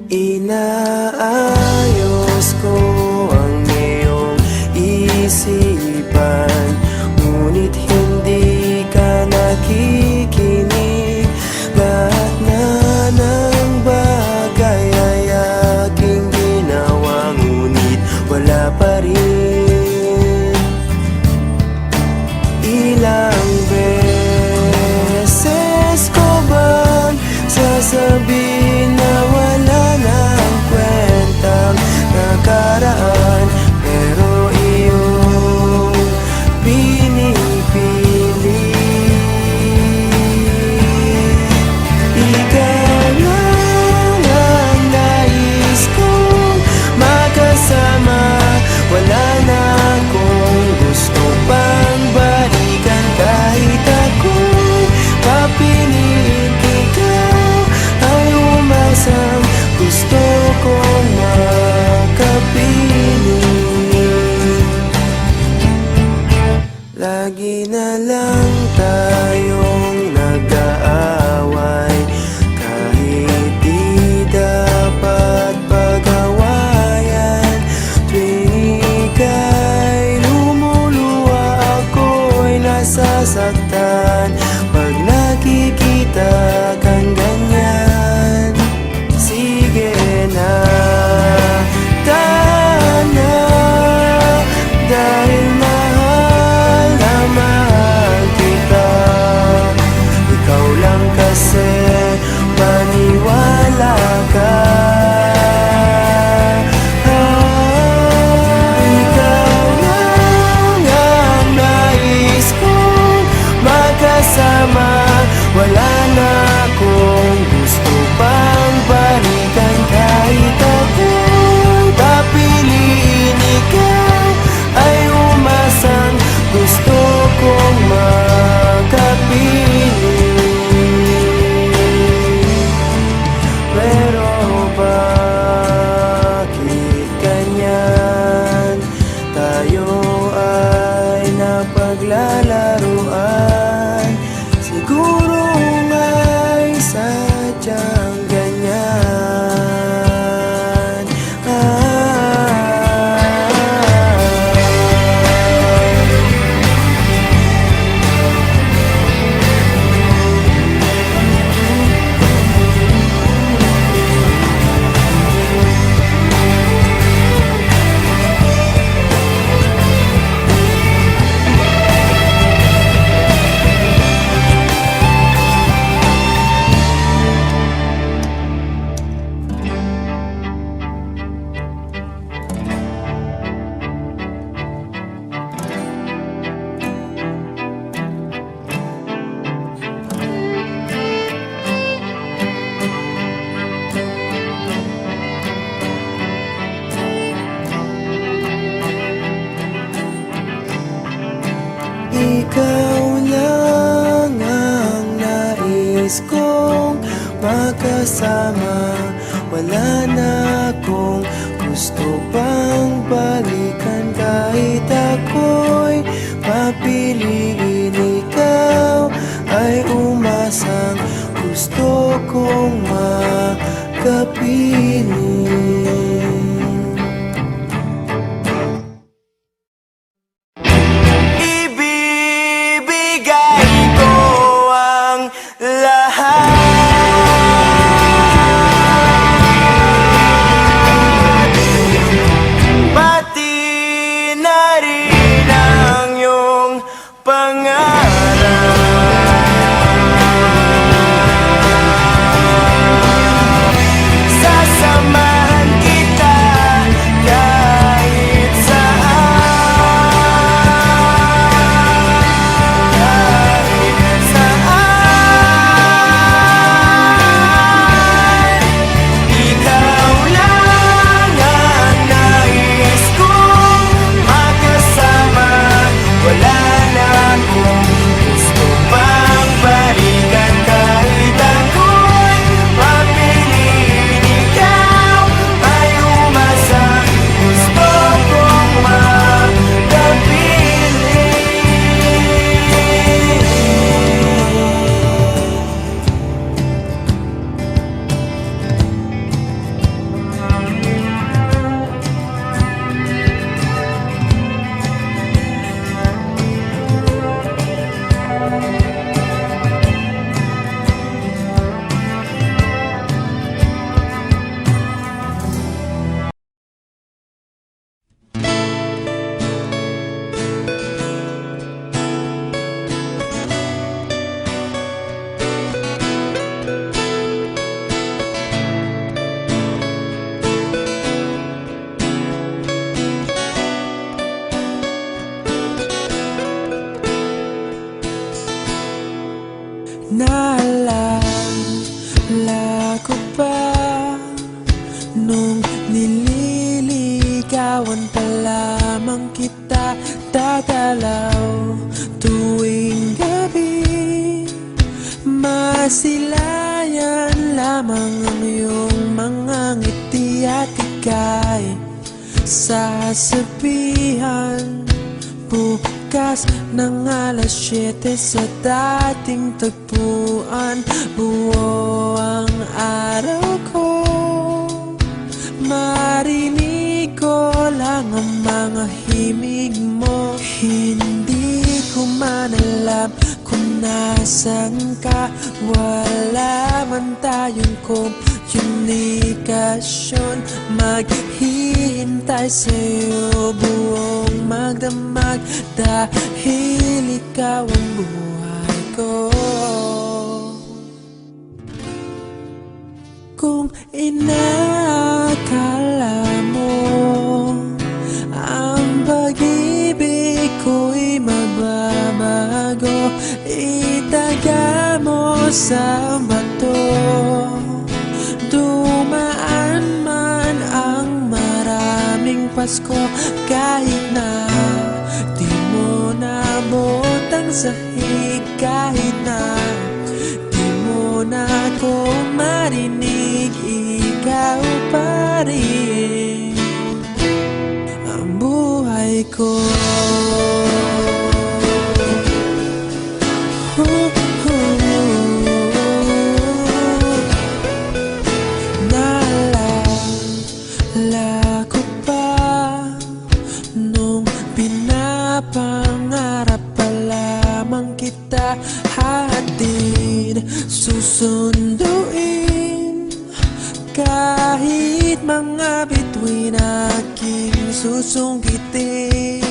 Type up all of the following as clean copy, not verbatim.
Inaayos ko ang iyong isipan, ngunit hindi ka nakikinig. Lahat na ng bagay ay aking ginawa, ngunit wala pa rin. Ilang beses ko bang sasabihin na wala nang kwentang nakaraan, pero iyong pinipili. Ikaw lang ang nais kong makasama, wala na akong gusto pang balikan. Kahit ako'y papiliin, ikaw ay umasang gusto kong makapiling. Lagi na lang tayong nag-aaway, kahit di dapat pag-awayan. Tuwing ika'y lumuluwa, ako'y nasasaktan pag nakikita kang ganyan. Sige na, tahan na, dahil mahal na mahal kita. Ikaw lang kasi, maniwala ka. Ikaw lang ang nais kong makasama, wala na akong gusto pang balikan. Kahit ako'y papiliin, ikaw ay umasang gusto kong makapiling. Pero bakit ganyan? Tayo ay napaglalaruan, siguro nga'y sadyang ganyan. Ikaw lang ang nais kong makasama, wala na akong gusto pang balikan. Kahit ako'y papiliin, ikaw ay umasang gusto kong makapiling. Sasama Nung nililigawan pa lamang kita, dadalaw tuwing gabi. Masilayan lamang ang iyong mga ngiti at ika'y sasabihan bukas ng alas 7 sa dating tagpuan. Buo ang araw ko, marinig ko lang ang mga himig mo. Hindi ko man alam kung nasan ka, wala man tayong komunikasyon. Maghihintay sa'yo buong magdamag, dahil ikaw ang buhay ko. Kung inakala mo ang pag-ibig ko'y magbabago, itaga mo sa bato. Dumaan man ang maraming Pasko, kahit na di mo naabot ang sahig, kahit na di mo na ako marinig, ikaw pa rin ang buhay ko. Naalala ko pa nung pinapangarap pa lamang kita, hatid susunduin kahit mga bituin aking susungkitin.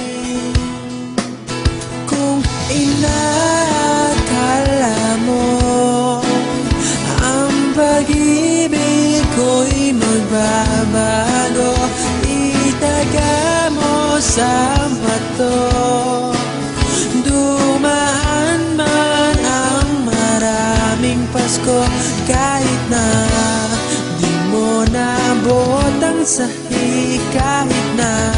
Kung inakala mo ang pag-ibig ko'y magbabago, itaga mo sa bato. Dumaan man ang maraming Pasko, kahit na di mo naabot ang sahig, kahit na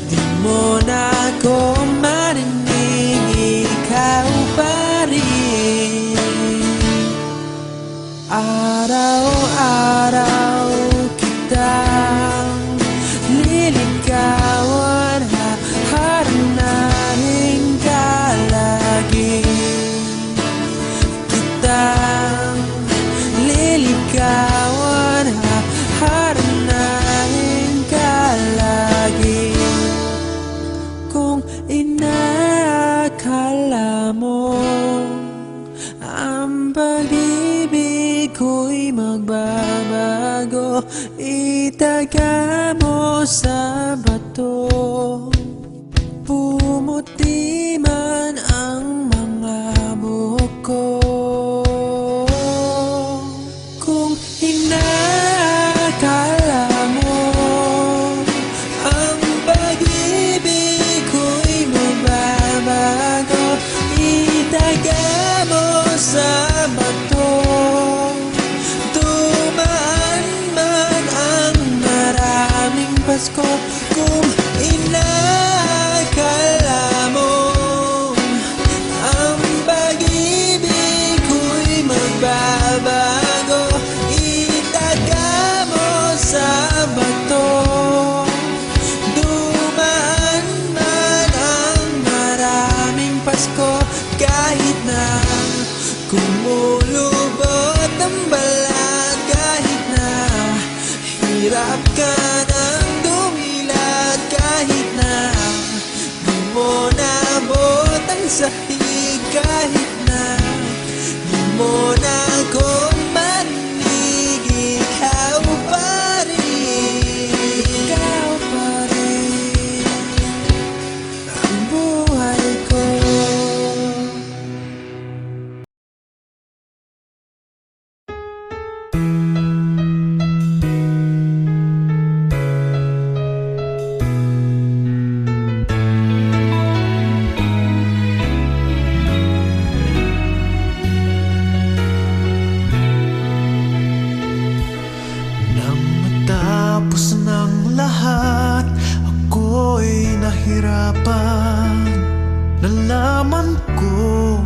di mo na ako marinig, ikaw pa rin. Araw-araw kitang liligawan, haharanahin ka lagi. Kitang liligawan, haharanahin ka lagi. Kung inakala mo ang pag-ibig ko'y magbabago, itaga mo sa bato. Pumuti man ang mga buhok ko. Kung inakala mo ang pag-ibig ko'y magbabago, itaga mo sa bato. Dumaan man ang maraming Pasko, kung inakala mo ang pag-ibig ko'y magbabago, itaga mo sa bato. Dumaan man ang maraming Pasko, kahit na kumulubot ang balat, kahit na hirap ka ng dumilat, kahit na di mo naabot ang sahig, kahit na di mo na ako marinig, ikaw pa rin, ikaw pa rin ang buhay ko. Pagkatapos ng lahat, ako'y nahirapan. Nalaman ko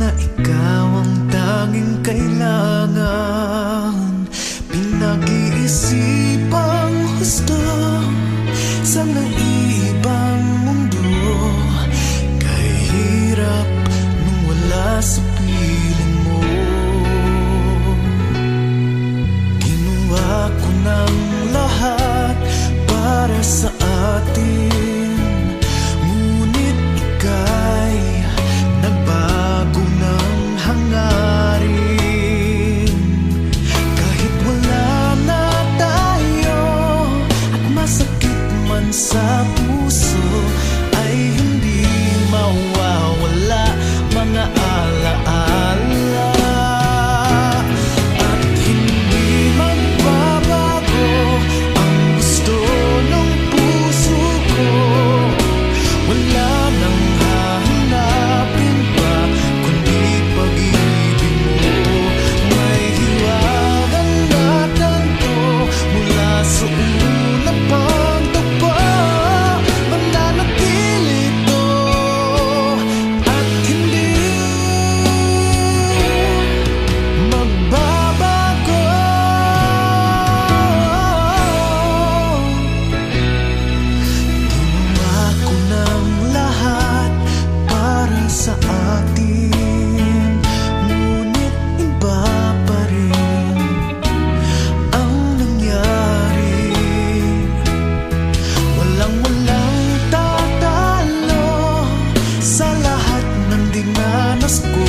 na ikaw ang tanging kailangan. Pinag-iisipang husto sa naiibang mundo. Kahirap nung wala sa piling mo. Ginawa ko ng lahat para sa atin, ngunit ika'y nagbago ng hangarin. Kahit wala na tayo at masakit man sa puso, ay hindi mawawala mga alaala. At hindi magbabago ang gusto ng puso ko. Wala nang hahanapin pa kundi pag-ibig mo. May hiwagan na tanto mula sa una pang tagpo. Mananatili to at hindi magbabago. Ginawa ko ng lahat para sa atin, ngunit iba pa rin ang nangyari. Walang tatalo sa lahat ng dinanas ko.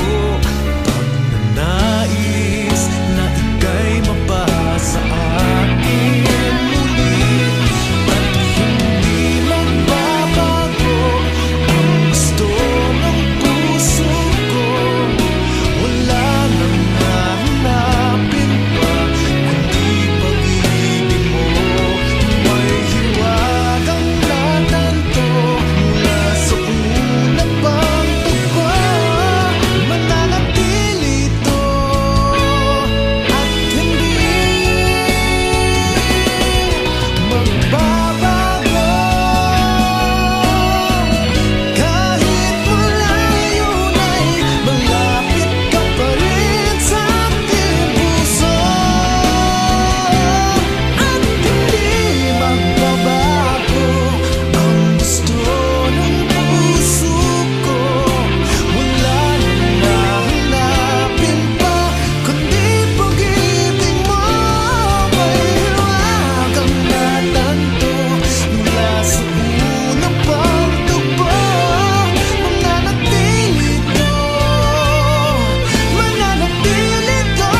Pagnanais na ika'y mapasa akin muli. At hindi magbabago ang gusto ng puso ko. Wala nang hahanapin pa kundi pag-ibig mo. May hiwagang natanto mula sa una pang tagpo. Mananatili to at hindi magbabago. Kahit malayo na'y malapit ka pa rin sa aking puso. At hindi magbabago ang gusto ng puso ko. Wala nang hahanapin pa kundi pag-ibig mo. May hiwagang natanto mula sa una pang tagpo. Mananatili to, mananatili to,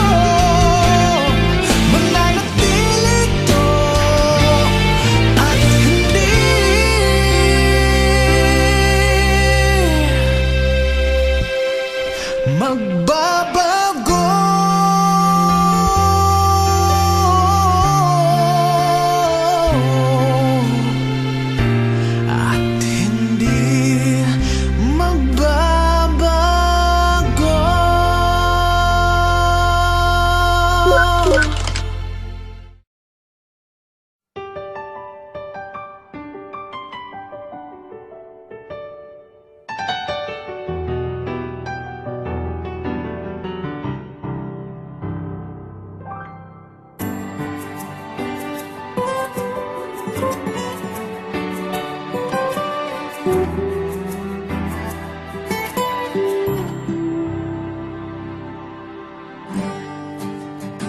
mananatili to at hindi magbabago. At hindi magbabago.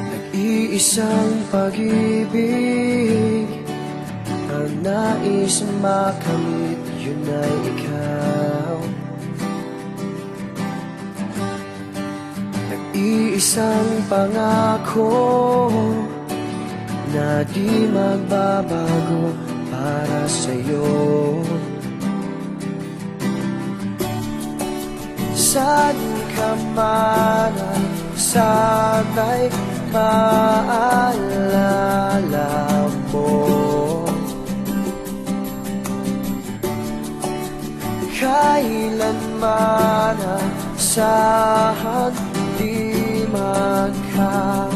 Nag-iisang pag-ibig ang nais makamit, yun ay ikaw. Nag-iisang pangako na di magbabago para sa'yo. Saan ka man, sana'y maalala mo. Kailanman saan di magkalayo.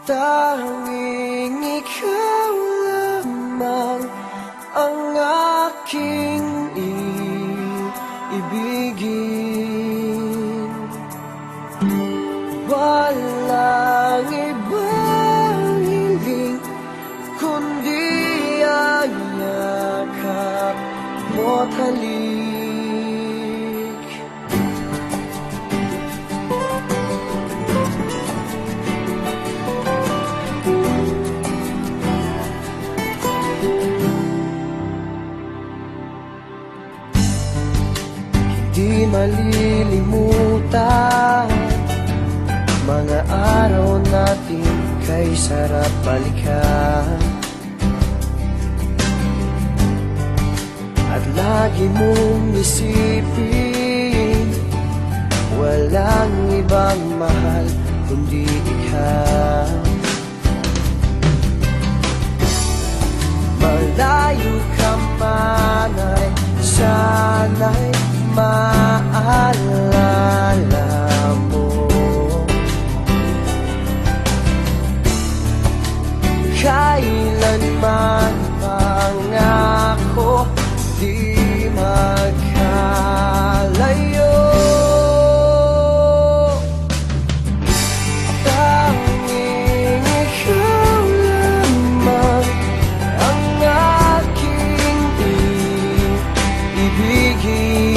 Tanging ikaw lamang ang aking iibigin. Walang ibang hiling kundi ang yakap mo't halik. Di malilimutan mga araw natin kay sarap balikan. At lagi mong isipin, walang ibang mahal kundi ikaw. Malayo ka man ay sana'y maalala mo. Kailanman pangako di magkalayo. Tanging ikaw lamang ang aking ibigin.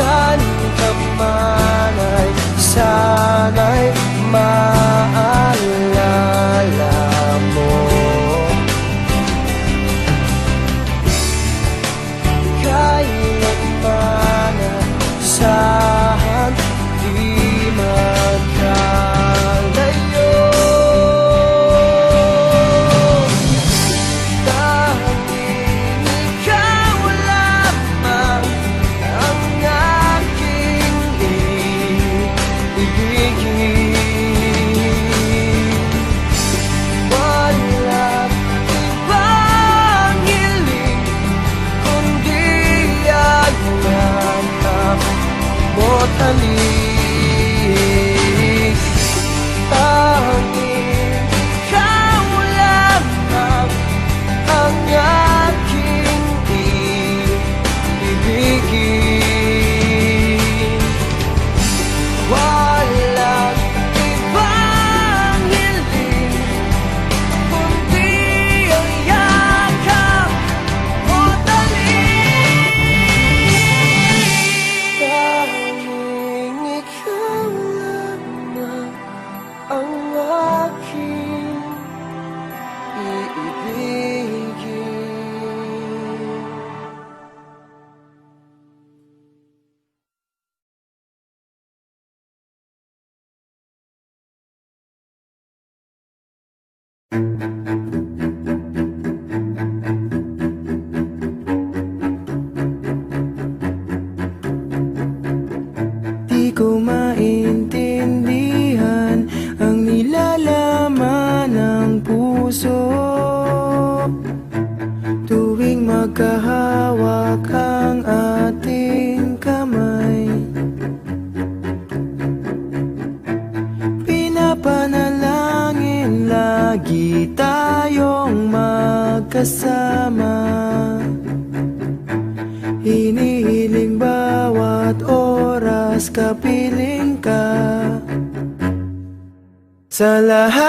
Saan ka man ay sana'y maalala mo. Kailanman saan di magkalayo. Tanging ikaw lamang ang aking ibigin. Walang ibang hiling kundi ang yakap mo't halik. Tanging ikaw lamang ang aking ibigin. Walang ibang hiling kundi ang yakap mo't halik. Tanging ikaw lamang ang aking iibigin. Di ko maintindihan ang nilalaman ng puso tuwing magkahawak ang ating kamay. Pinapanalangin lagi tayong magkasama. Hinihiling bawat oras kapiling ka. Sa lahat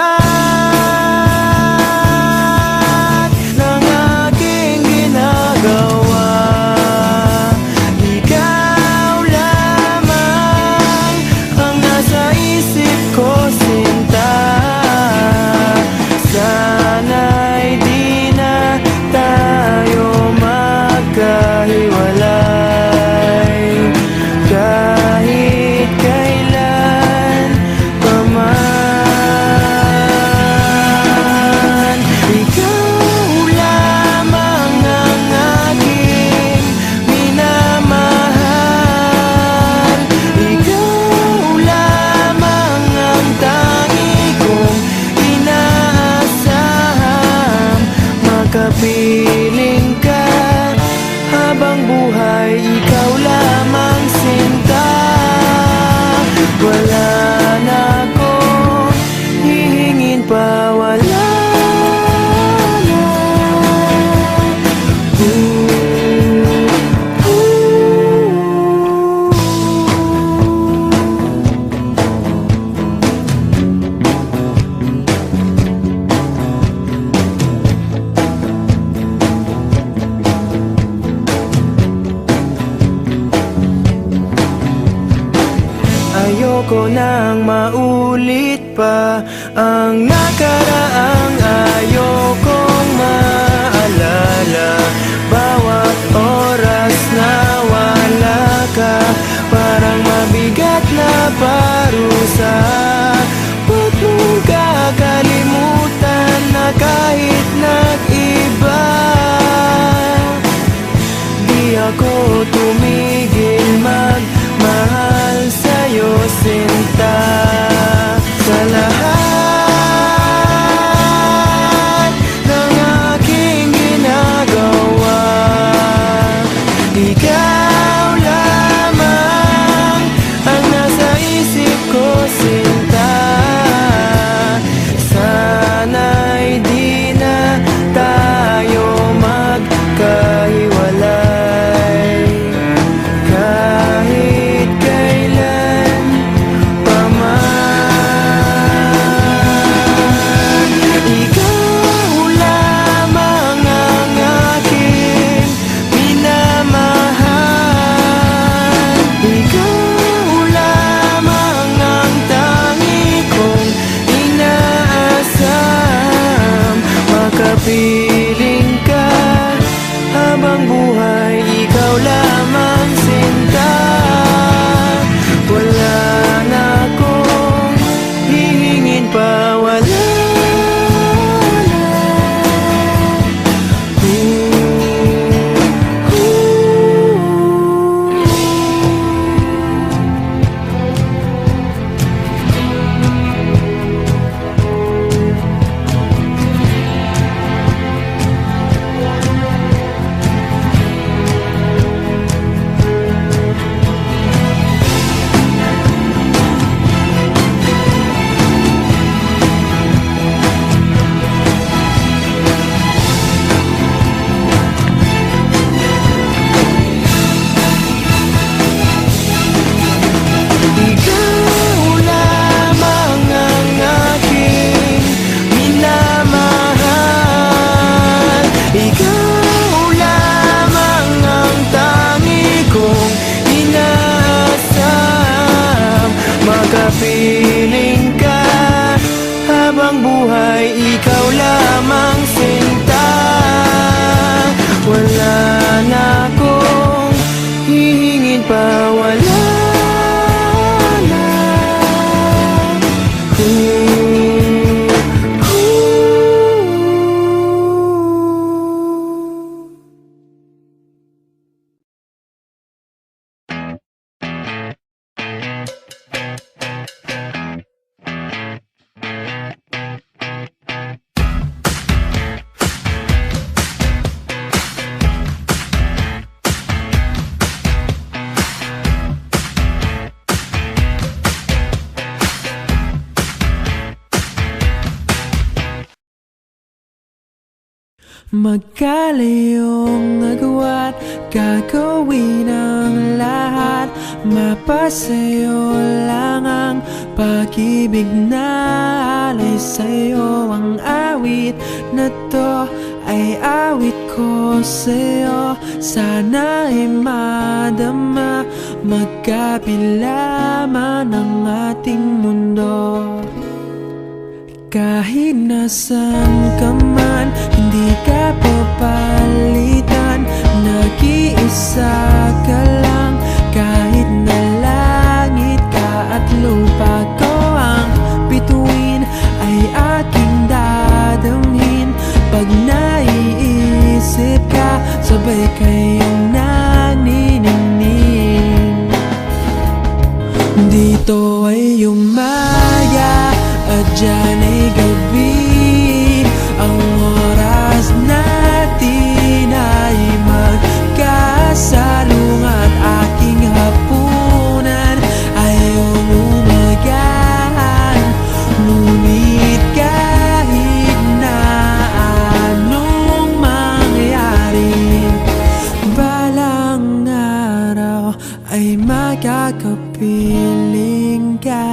ng aking ginagawa, ikaw lamang ang nasa isip ko, sinta. Sana'y di na tayo magkahiwalay kahit kailan pa man. Ayoko nang maulit pa ang nakaraang ayokong maalala. Bawat oras na wala ka, parang mabigat na parusa. Huwag mong kakalimutan na kahit nag-iba, di ako tumigil magmahal sa'yo, sinta. Sa lahat ng aking ginagawa, ikaw lamang ang nasa isip ko, sinta. Sana'y di na tayo magkahiwalay kahit kailan pa man. Ikaw lamang ang aking minamahal. Ikaw lamang ang tangi kong inaasam. Makapiling ka habang buhay, ikaw lamang, sinta. Wala na akong hihingin pa, wala na. Ikaw lamang ang aking minamahal. Ikaw lamang ang tangi kong inaasam. Makapiling ka habang buhay, ikaw lamang, sinta. Wala na akong hihingin pa, wala na. Magkalayong agwat, gagawin ang lahat. Mapasayo lang ang pag-ibig na alay sa'yo. Ang awit na to ay awit ko sa'yo. Sana ay madama, magkapila man ang ating mundo. Kahit nasan ka man, hindi ka papalitan. Nag-iisa ka lang, kahit na langit ka at lupa ko ang bituin, ay aking dadamhin. Pag naiisip ka, sabay kayong naniningning. Dito ay umaya at dyan ay gabi. Ang oras natin ay magkasalung at aking hapunan ay umagahan. Ngunit kahit na anong mangyari, balang araw ay magkakapiling ka.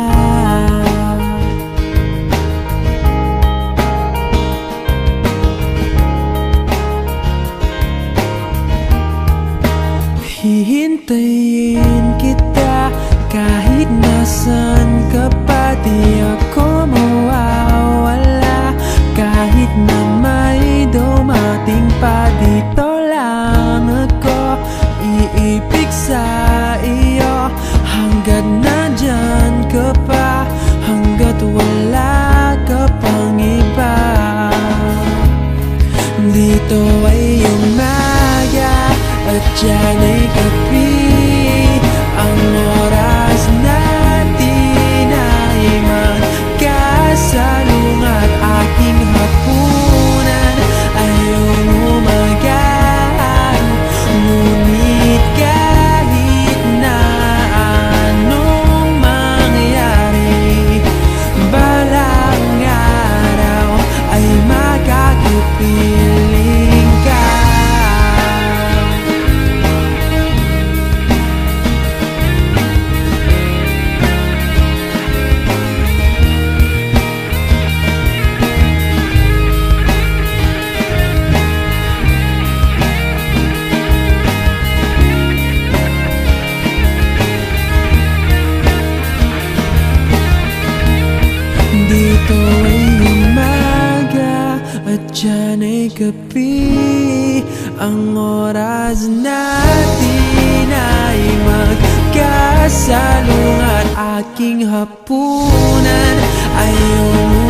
gabi. Ang oras natin ay magkasalungat. Aking hapunan ay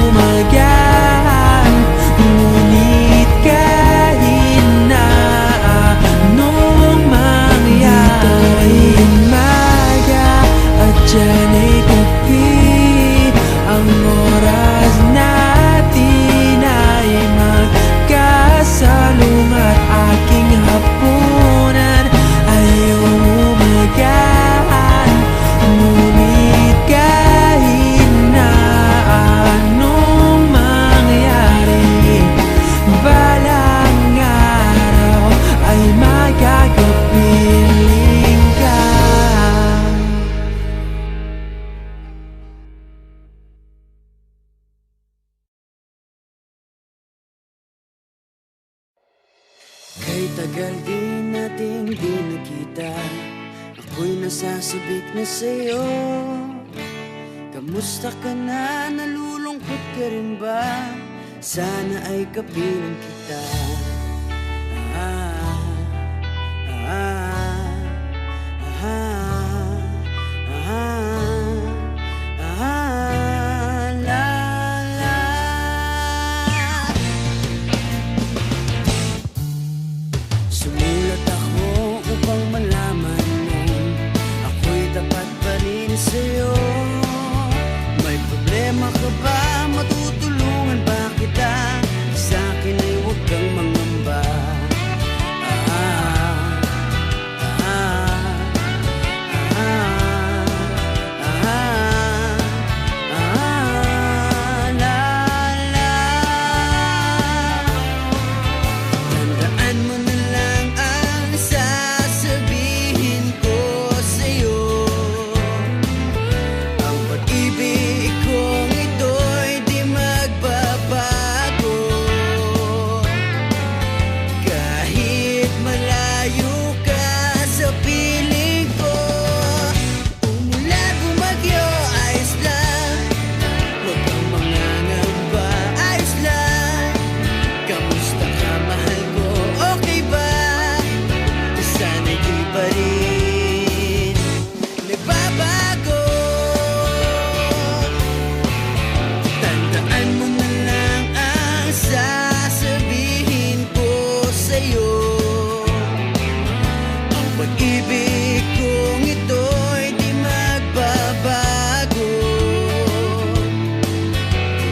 umagahan, ngunit kahit na anong mangyari, umaga at dyan ay gabi. Ang oras natin ay magkasalungat. Aking hapunan ay umagahan, ngunit kahit na anong mangyari, balang araw ay magkakapiling ka. Kay tagal din nating di nakita, ako'y nasasabik na sa'yo. Kamusta ka na? Nalulungkot ka rin ba? Sana ay kapiling kita. Ah, ah, ah, ah, ah, la, la. Sumulat ako upang malaman mo ako'y tapat pa rin sa'yo. May problema ka ba? Matutulungan ba kita? Sa'kin ay huwag kang mangamba. Ah, ah, ah, ah, la, la. Tandaan mo na lang ang sasabihin ko sa'yo. Ang pag-ibig kong ito'y di magbabago. Kahit malayo ka sa piling ko, umulan bumagyo, ayos lang. Huwag kang mangangamba, ayos lang. Kamusta ka, mahal ko? Okay ba? Sana'y di pa rin nagbabago. Tandaan mo na lang ang sasabihin ko sa'yo. Ang pag-ibig kong ito'y di magbabago.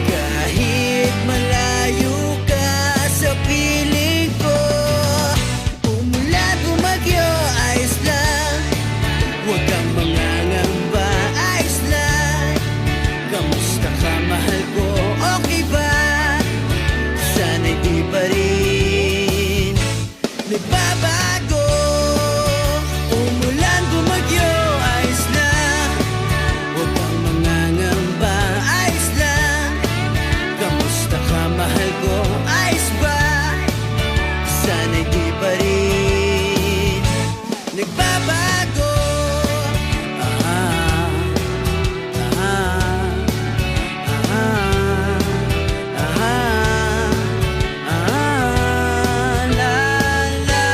Kahit malayo ka sa piling ko, umulan bumagyo, ayos lang. Huwag kang mangangamba, ayos lang. Kamusta ka, mahal ko? Okay ba? Sana'y di pa rin nagbabago. Umulan bumagyo, ayos lang. Huwag kang mangangamba, ayos lang. Kamusta ka, mahal ko? Ayos ba? Sana'y di pa rin nagbabago. Ah, ah, ah, ah, la, la.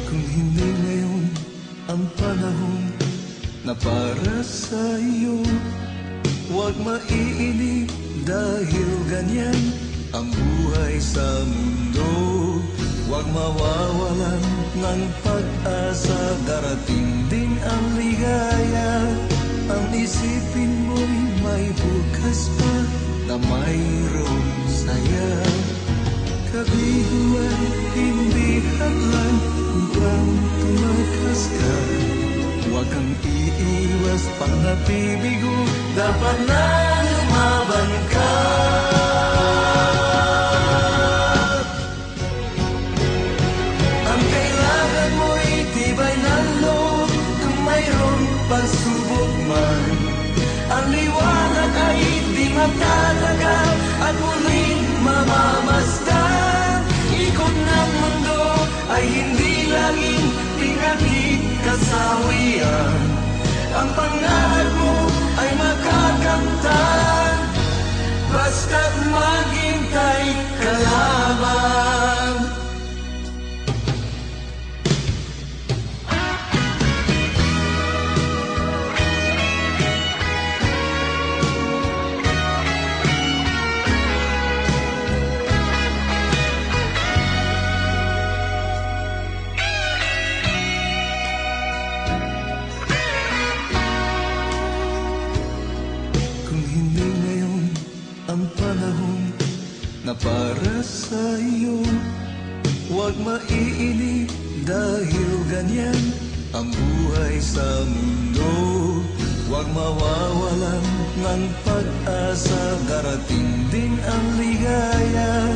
Kung hindi ngayon ang panahon na para sa iyo, huwag maiinip dahil ganyan ang buhay sa mundo. Huwag mawawalan ng pag-asa, darating din ang ligaya. Ang isipin mo'y may bukas pa na mayroong saya. Kabigo ay hindi hadlang upang tumakas ka. Huwag kang iiwas pang nabibigo, dapat na lumaban ka. Ang kailangan mo'y tibay ng loob kung mayroong pagsubok man. Ang liwanag ay di matatagal at muling mamamasdan. Ikot ng mundo ay hindi laging pinagig kasawian. Ang pangarap mo ay makakamtan, basta't maghintay ka lamang. Ang panahon na para sa iyo, huwag maiinip dahil ganyan ang buhay sa mundo. Huwag mawawalan ng pag-asa, darating din ang ligaya.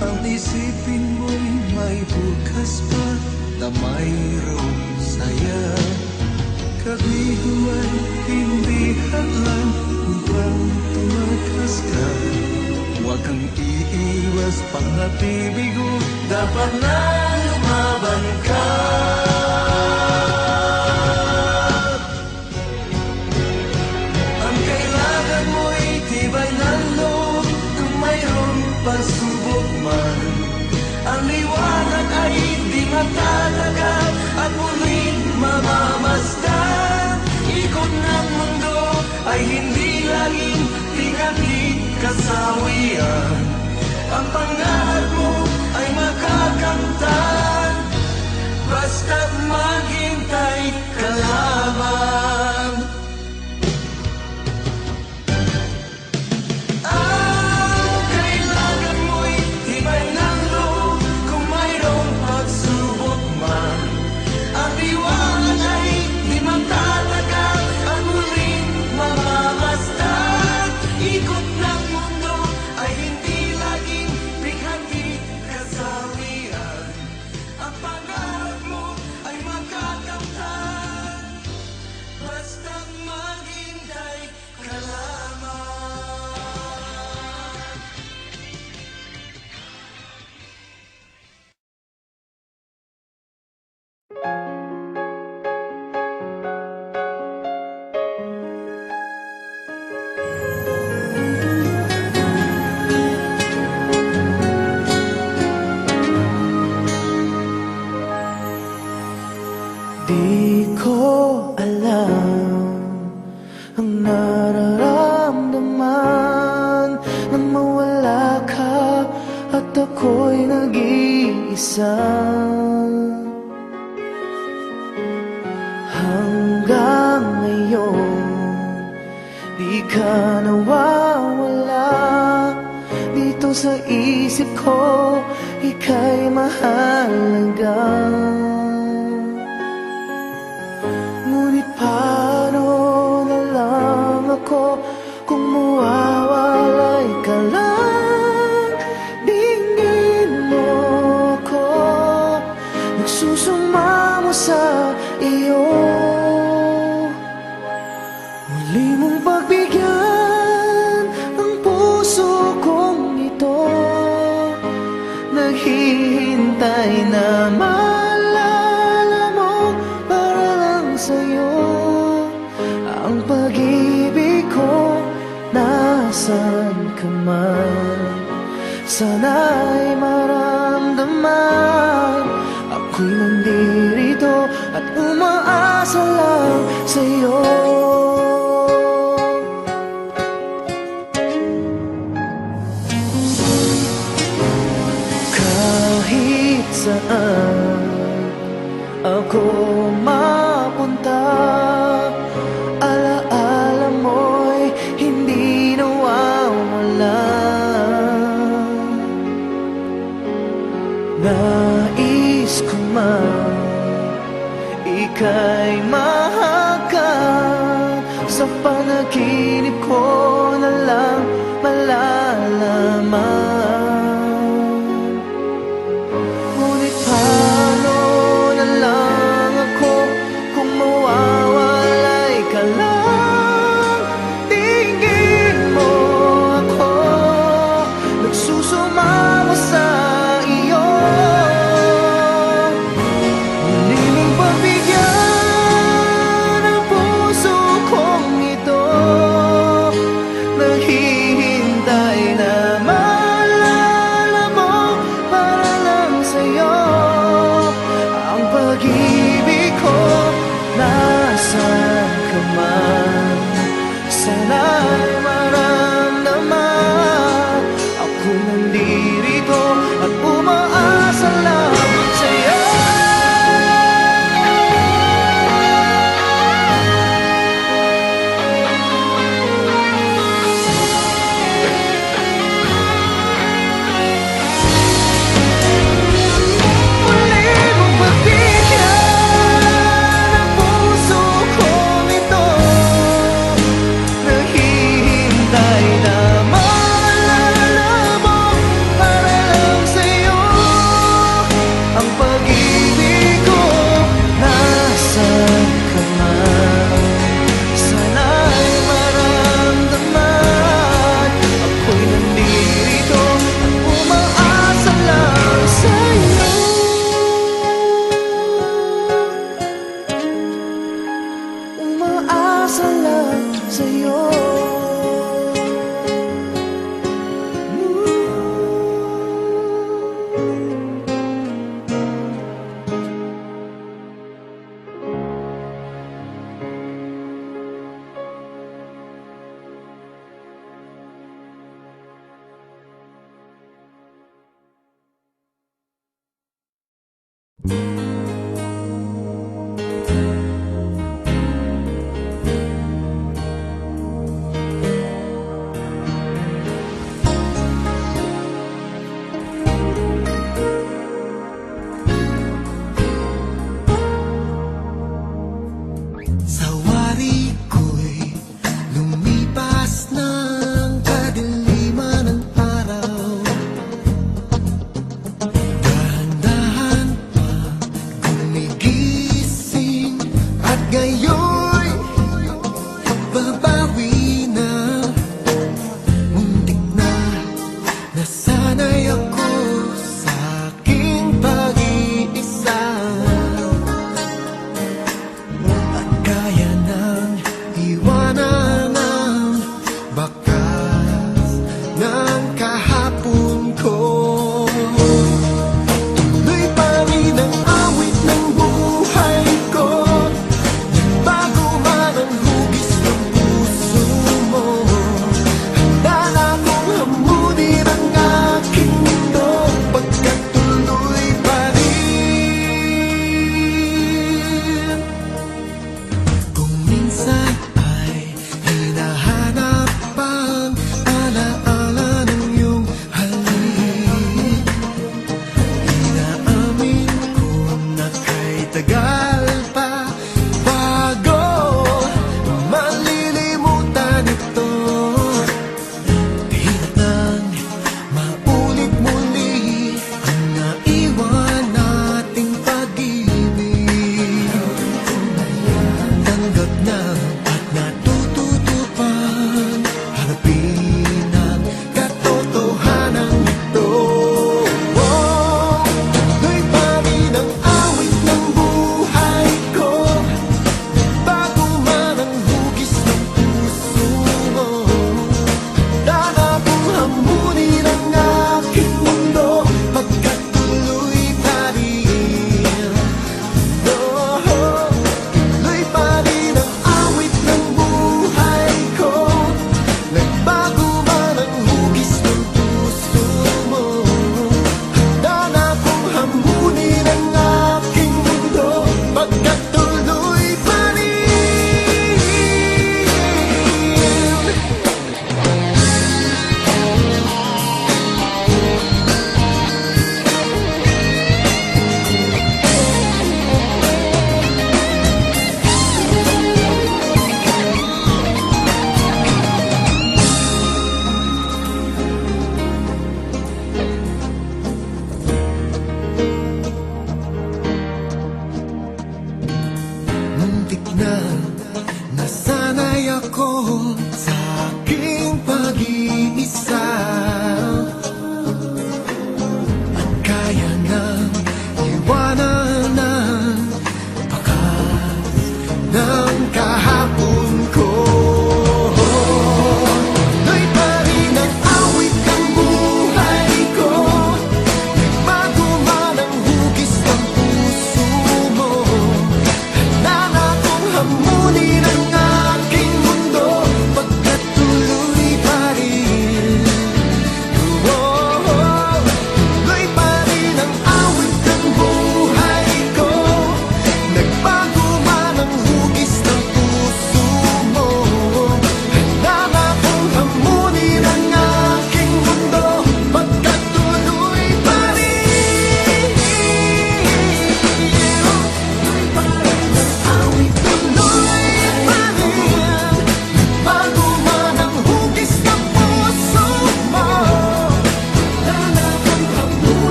Ang isipin mo'y may bukas pa na mayroong saya. Kabigo ay hindi hadlang upang tumakas ka. Huwag kang iiwas pang nabibigo, dapat na lumaban ka. Ang kailangan mo'y tibay ng loob kung mayroong pagsubok man. Ang liwanag ay di matatagal at muling mamamasdan. Ikot ng mundo ay hindi laging pinagig kasawian. Ang pangarap mo ay makakamtan, basta't maghintay ka lamang. Ang kailangan mo'y tibay ng loob kung mayroong pagsubok man. Ang liwanag ay di magtatagal at muling mamamasdan. Ikot ng mundo ay hindi laging bighati kasawian. Ang pangarap mo ay makakamtan, basta't maghintay ka lamang. Di ko alam ang nararamdaman nang mawala ka at ako'y nag-iisa. Hanggang ngayon, di ka nawawala dito sa isip ko, ika'y mahalaga. Ngunit paano na lang ako kung mawawalay ka lang? Tingin mo ako, nagsusumamo sa iyo. Muli mong pagbigyan ang puso kong ito, naghihintay na maalala mo para lang sa'yo. Ang pag-ibig ko, nasan ka man, sana'y maramdaman. Ako'y nandirito at umaasa lang sa'yo. Kahit saan ako mapunta, alaala mo'y hindi nawawala. Nais ko man ika'y mahagkan sa panaginip ko.